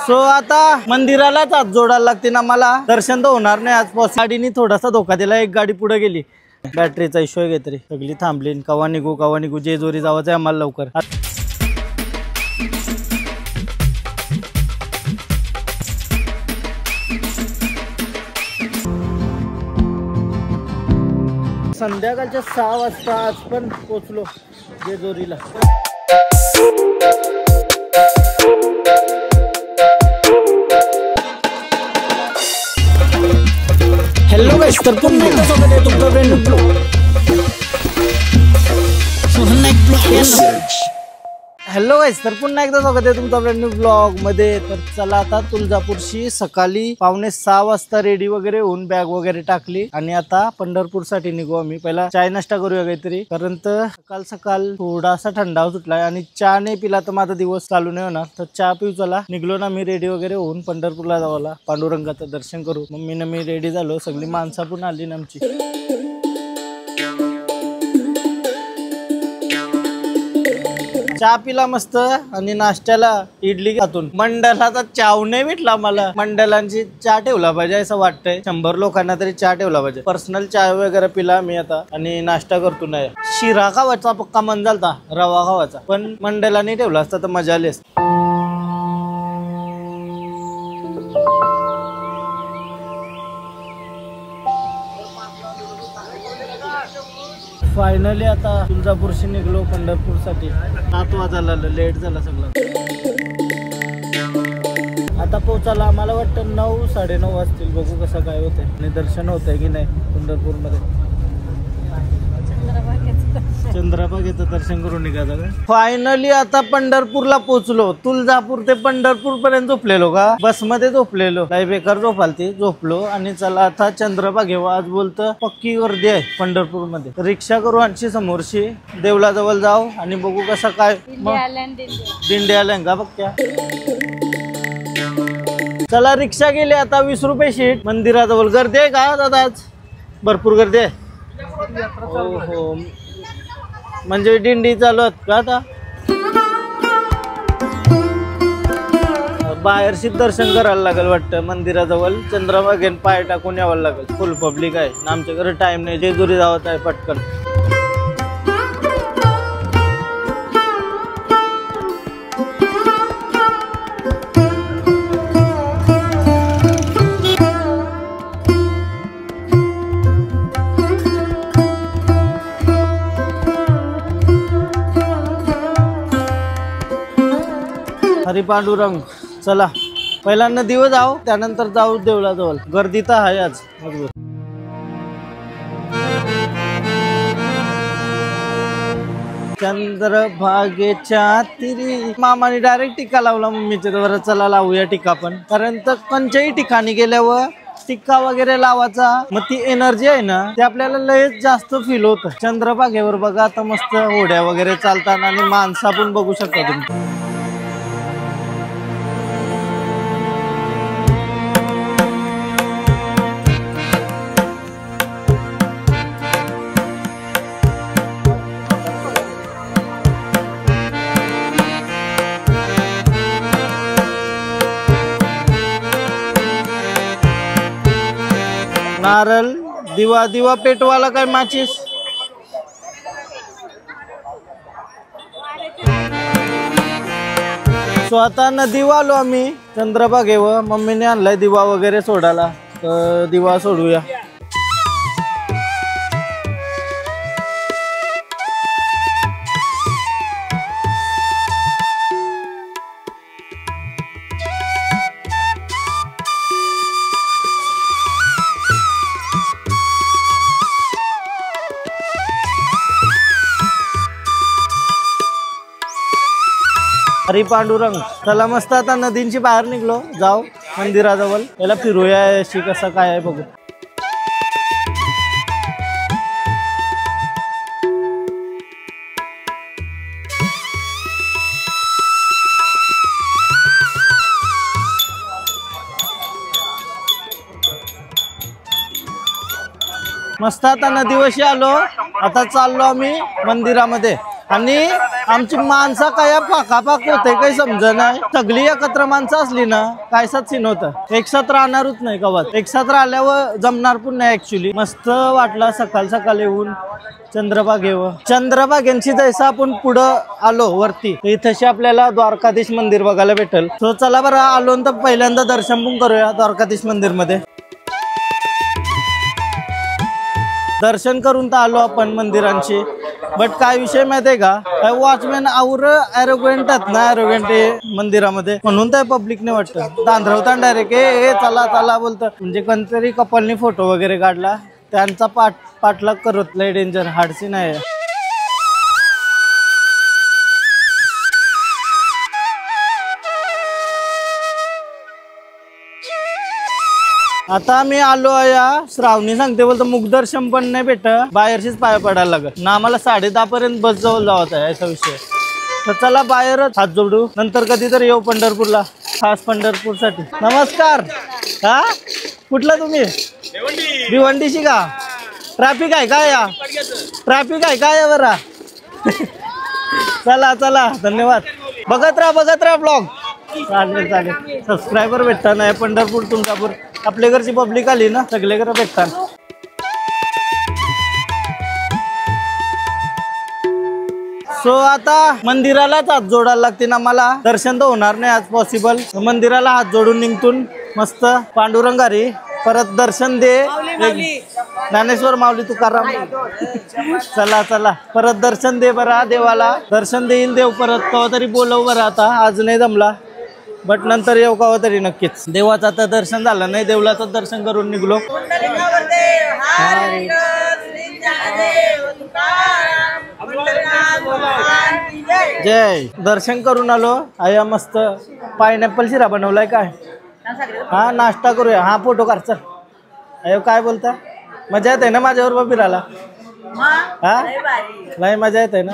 So आता मंदिरालाच हात जोडायला लागते ना मला, दर्शन तर होणार नाही आज. गाडीने थोडासा धोका दिला, एक गाडी पुढे गेली. बॅटरीचा इश्यू आहे काहीतरी, सगळी थांबली. कवा निघू जेजुरी जावायचं आहे आम्हाला लवकर. संध्याकाळच्या 6 वाजता आज पण पोचलो जेजुरीला. हॅलो गाइस, तर पुन्हा एकदा स्वागत आहे तुमचं brand new blog. Hello guys, तर पुन्हा एकदा स्वागत आहे तुमचं ब्रँड न्यू ब्लॉग मध्ये. तर चला आता तुळजापूरशी सकाळी 5:45 वाजता रेडी वगैरे होऊन बॅग वगैरे टाकली आणि आता पंढरपूर साठी निघू आम्ही. पहिला चाय नाश्ता करूया काहीतरी, कारण तर सकाळ थोडासा थंडावा सुटलाय आणि चहा नाही पिला तर माझा दिवस चालू नाही होणार. तर चहा पिऊ चला. निघलो ना मी रेडी वगैरे होऊन पंढरपूरला जावाला, पांडुरंगाचं दर्शन करू. मम्मीनं मी रेडी झालो, सगळी माणसं पण आली ना आमची. चहा पिला मस्त आणि नाश्त्याला इडली खातून. मंडळाचा चाव नाही भेटला मला. मंडळांची चहा ठेवला पाहिजे असं वाटतंय. 100 लोकांना तरी चहा ठेवला पाहिजे. पर्सनल चहा वगैरे पिला मी आता आणि नाश्ता करतो. नाही शिरा खावाचा पक्का मन झालता, रवा खावाचा, पण मंडळाने ठेवला असता तर मजा आली असती. फायनली आता तुळजापूरशी निघलो पंढरपूर साठी. 7 वाजायला लेट झाला सगळं. आता पोहोचायला आम्हाला वाटतं 9 साडेनऊ वाजतील. बघू कसं काय होतंय आणि दर्शन होतंय की नाही पंढरपूर मध्ये. चंद्रभागेचं दर्शन करून निघायचं का. फायनली आता पंढरपूरला पोहोचलो. तुळजापूर ते पंढरपूर पर्यंत झोपलेलो का, बस मध्ये झोपलेलो. काही बेकार झोपालती, झोपलो आणि चला आता चंद्रभागे. आज बोलतं पक्की गर्दी आहे पंढरपूर मध्ये. रिक्षा करू आणखी समोरशी, देवळाजवळ जाऊ आणि बघू कसं काय. दिंडी आल्या का बघत्या. चला रिक्षा गेली आता. 20 रुपये शीट. मंदिराजवळ गर्दी आहे का दादा आज? भरपूर गर्दी आहे. हो म्हणजे दिंडी चालू आहेत का आता. बाहेरशी दर्शन करायला लागेल वाटतं मंदिराजवळ. चंद्रभागेन पाय टाकून यावं लागेल. फुल पब्लिक आहे. आमच्याकडे टाइम नाही, जेजुरी जावत आहे पटकन. हरी पांडुरंग. चला पहिला नदीवर जाऊ, त्यानंतर जाऊ देवळाजवळ. गर्दी तर आहे आज. चंद्रभागेच्या तिरी. मामाने डायरेक्ट टिका लावला मम्मीच्या वर. चला लावूया टिका पण, कारण तर कोणत्याही ठिकाणी गेल्यावर टिक्का वगैरे लावायचा, मग ती एनर्जी आहे ना ते आपल्याला लयच जास्त फील होतं. चंद्रभागेवर बघा आता मस्त होड्या वगैरे चालतात आणि माणसं पण बघू शकता तुम्ही. नारळ, दिवा पेटवाला काय माचीस. स्वतः नदीवर आलो आम्ही चंद्रभागेवर. मम्मीने आणलाय दिवा वगैरे सोडायला, तर दिवा सोडूया. हरी पांडुरंग. चला मस्त आता नदींची बाहेर निघलो. जाऊ मंदिराजवळ. याला फिरूया अशी कसं काय आहे बघू. मस्त आता नदीवशी आलो, आता चाललो आम्ही मंदिरामध्ये आणि आमची माणसं काय पाकापाक होते काही समजा नाही. सगळी एकत्र माणसं असली ना कायसाच सीन होतं. एकसाथ राहणारच नाही कवात. एकसाथ राहिल्यावर जमणार पण नाही ऍक्च्युली. मस्त वाटला सकाळ सकाळ येऊन चंद्रभागेंची जैसा आपण पुढं आलो वरती इथेशी आपल्याला द्वारकाधीश मंदिर बघायला भेटेल. तो चला बरं आलो तर पहिल्यांदा दर्शन पण करूया द्वारकाधीश मंदिर मध्ये. दर्शन करून तर आलो आपण मंदिरांची, बट काय विषय माहितीये का, वॉचमॅन आवर ॲरोगेंट आहेत ना, ॲरोगेंट मंदिरामध्ये, म्हणून त्या पब्लिकने वाटतं दांधरवता डायरेक्ट ए चला चला बोलतं. म्हणजे कोणतरी कपलनी फोटो वगैरे काढला, त्यांचा पाठलाग करत लय डेंजर हाडसी नाही. आता मी आलो या श्रावणी सांगते बोलतो मुखदर्शन पण नाही भेट, बाहेरशीच पाय पडायला लागत ना. आम्हाला 10:30 पर्यंत बस जवळ जावत आहे असा विषय. तर चला बाहेरच हात जोडू, नंतर कधीतरी येऊ पंढरपूरला, खास पंढरपूर साठी. नमस्कार. हा कुठला तुम्ही? भिवंडीशी का? ट्रॅफिक आहे काय या? ट्रॅफिक आहे काय बरा? चला चला धन्यवाद. बघत राहा ब्लॉग. चालेल चालेल. सबस्क्रायबर भेटता नाही पंढरपूर तुळजापूर आपल्या घरची पब्लिक आली ना सगळे घर भेटतात. सो आता मंदिरालाच हात जोडायला लागते ना, मला दर्शन तर होणार नाही आज पॉसिबल. मंदिराला हात जोडून निघतून मस्त पांडुरंगारी परत दर्शन दे. ज्ञानेश्वर माऊली तुकाराम. चला चला परत दर्शन दे बरा देवाला. दर्शन देईल देव परत कवा तरी बोलव बरं. आता आज नाही जमला बट नंतर येऊ कवा तरी नक्कीच. देवाचं आता दर्शन झालं नाही, देवळाचं दर्शन करून निघलो. जय. दर्शन करून आलो. आया मस्त पायनॅपल शिरा बनवलाय काय? हा नाश्ता करूया. हा फोटो काढ चल. अयो काय बोलता, मजा येते ना माझ्याबरोबर फिरायला? हा नाही मजा येते ना.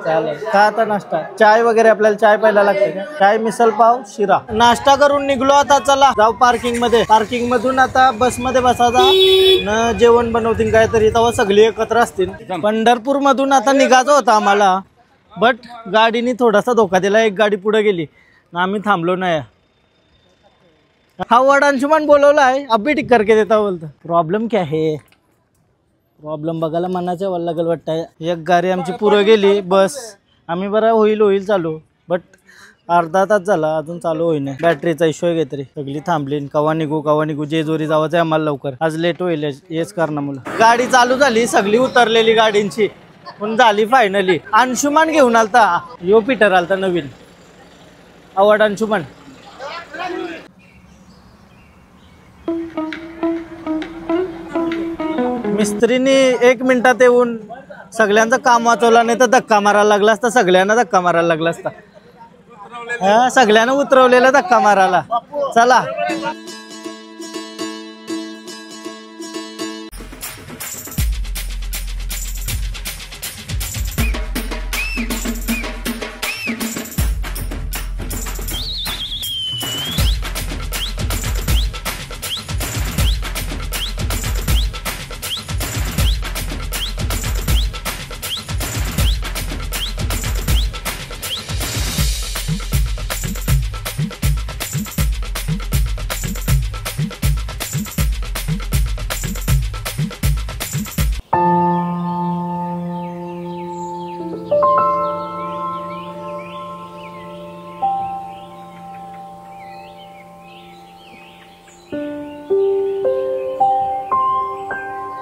चालेल का आता नाश्ता चाय वगैरे आपल्याला चाय प्यायला लागते का? चाय मिसल पाव शिरा. नाश्ता करून निघलो. आता चला जाऊ पार्किंग मध्ये. पार्किंग मधून आता बस मध्ये बसायचा न जेवण बनवतील काहीतरी, तेव्हा सगळी एकत्र असतील. पंढरपूर मधून आता निघायचं होतं आम्हाला, बट गाडीने थोडासा धोका दिला. एक गाडी पुढे गेली ना, आम्ही थांबलो नाही. हा वर्ड अंशुमान बोलवला आहे, अभी टिक करके देता बोलतो. प्रॉब्लेम क्या है? प्रॉब्लेम बघायला मनाच्या वल्ला लागल वाटतं. एक गाडी आमची पुढे गेली बस. आम्ही बरं होईल चालू, बट अर्धा तास झाला अजून चालू होईना. बॅटरीचा इश्यू आहे काहीतरी. सगळी थांबली. कवा निघू जेजुरी जावायचं आम्हाला लवकर. आज लेट होईल हेच कारण मुलं. गाडी चालू झाली, सगळी उतरलेली गाडींची पण झाली फायनली. अंशुमान घेऊन आलता, यो पीटर आलता नवीन आवड अंशुमान. मिस्त्रीनी 1 मिनिटात येऊन सगळ्यांचं काम वाचवलं, नाही तर धक्का मारायला लागला असता. सगळ्यांना धक्का मारायला लागला असता. हा सगळ्यांना उतरवलेला धक्का मारायला. चला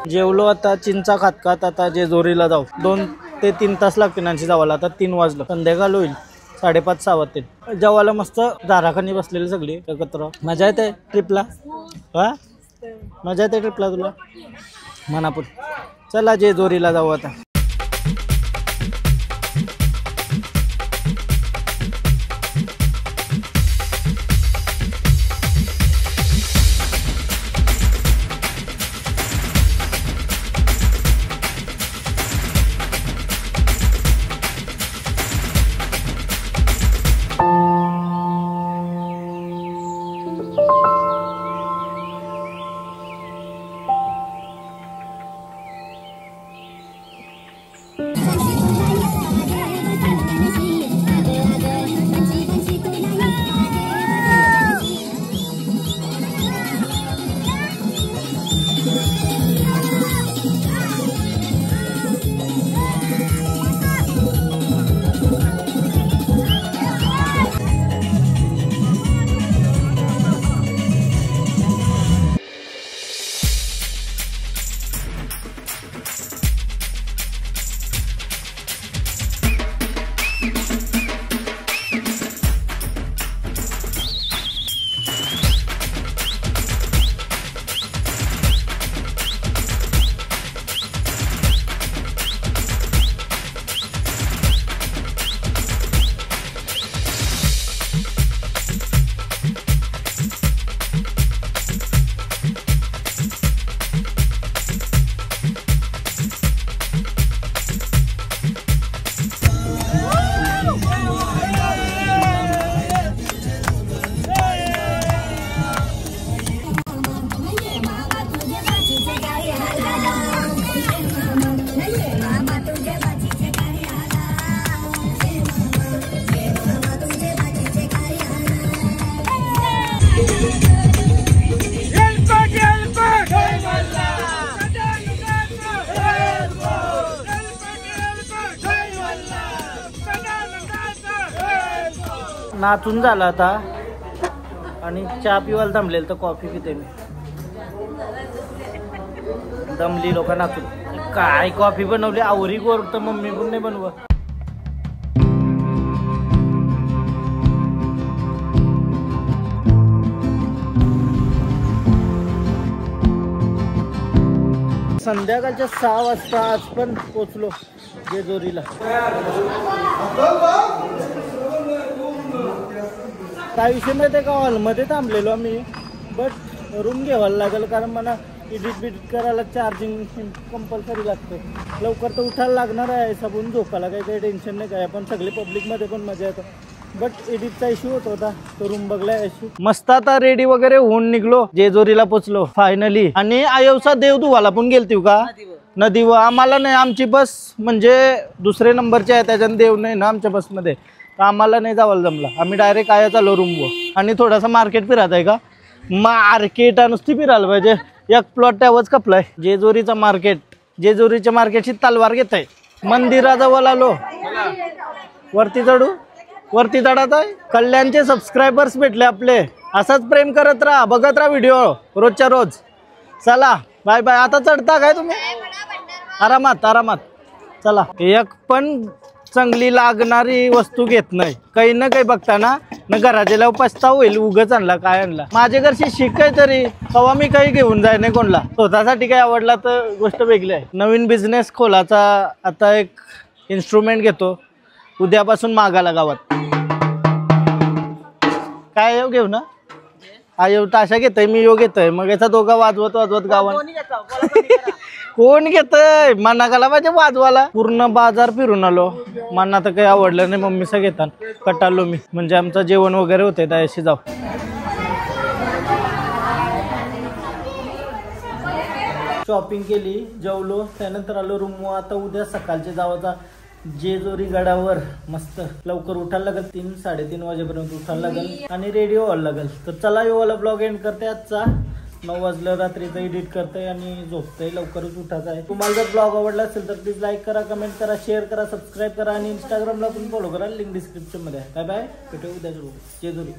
जेवलो. आता चिंचा खात आता जेजुरीला जाऊ. 2 ते 3 तास लागतील आणखी जावाला. आता 3 वाजलं, संध्याकाळ होईल 5:30-6 वाजतील. जेवायला मस्त दाराखानी बसलेली सगळी एकत्र. मजा येते ट्रिपला? हा मजा येते ट्रिपला तुला मनापूर. चला जेजुरीला जाऊ आता. नाचून झाला आता आणि चहा पिवायला दमलेलं तर कॉफी पिते मी. दमली लोक नाचून. काय कॉफी बनवली आवरी गोर तर मम्मी पण नाही बनव. संध्याकाळच्या 6 वाजता आज पण पोचलो जेजुरीला. काय विषय माहिती आहे का, हॉलमध्ये थांबलेलो आम्ही, बट रूम घ्यावायला लागेल कारण मला एडिट करायला चार्जिंग कंपल्सरी लागतं. लवकर तर उठायला लागणार आहे, सबून झोपायला काही टेन्शन नाही काय. आपण सगळे पब्लिकमध्ये पण मजा येतं, बट एडिटचा इश्यू होत होता, तो रूम बघलाय इश्यू. मस्त आता रेडी वगैरे होऊन निघलो, जेजुरीला पोचलो फायनली. आणि आयवसा देवदुवाला पण गेलती का नदीव. आम्हाला नाही, आमची बस म्हणजे दुसरे नंबरची आहे, त्याच्यानं देव नाही ना आमच्या बसमध्ये, तर आम्हाला नाही जावायला जमला. आम्ही डायरेक्ट आया चाललो रूमवर. आणि थोडासा मार्केट फिरत आहे का, मार्केट नुसती फिरायला पाहिजे. एक प्लॉट त्यावरच कपलाय जेजुरीचा मार्केट. जेजुरीच्या मार्केटची तलवार घेत आहे. मंदिराजवळ आलो, वरती चढू. वरती चढत आहे. कल्याणचे सबस्क्रायबर्स भेटले आपले. असंच प्रेम करत राहा, बघत राहा व्हिडिओ रोजच्या रोज. चला बाय बाय. आता चढता काय तुम्ही? आरामात आरामात. चला. एक पण चांगली लागणारी वस्तू घेत नाही, काही ना काही बघताना न घराच्या पस्ताव होईल. उगच आणला काय आणला. माझ्या घरची शिकाय तरी तेव्हा मी काही घेऊन जाय नाही कोणला. स्वतःसाठी काही आवडला तर गोष्ट वेगळी आहे. नवीन बिझनेस खोलाचा आता एक इन्स्ट्रुमेंट घेतो, उद्यापासून मागाला गावात. काय येऊ घेऊ ना. येऊ ताशा घेतोय मी, योग घेतोय. मग याचा दोघा वाजवत वाजवत गावात. कोण घेतय मनाकाला पाहिजे वाजवाला. पूर्ण बाजार फिरून आलो, मना तर काही आवडलं नाही. मम्मीचा घेताना कटालो मी, म्हणजे आमचं जेवण वगैरे होते त्याशी जाऊ. शॉपिंग केली, जेवलो, त्यानंतर आलो रूम. आता उद्या सकाळचे जावाचा जेजुरी गडावर. मस्त लवकर उठायला लागेल, 3-3:30 वाजेपर्यंत उठायला लागेल आणि रेडी व्हायला लागेल. तर चला योवाला ब्लॉग एंड करते आजचा. 9 वाजलं रात्रीचं एडिट करतंय आणि झोपतंय. लवकरच उठायचं आहे. तुम्हाला जर ब्लॉग आवडला असेल तर प्लीज लाईक करा, कमेंट करा, शेअर करा, सबस्क्राईब करा आणि इंस्टाग्रामला पण फॉलो करा. लिंक डिस्क्रिप्शनमध्ये आहे. Bye bye. भेटू उद्या जेजुरी.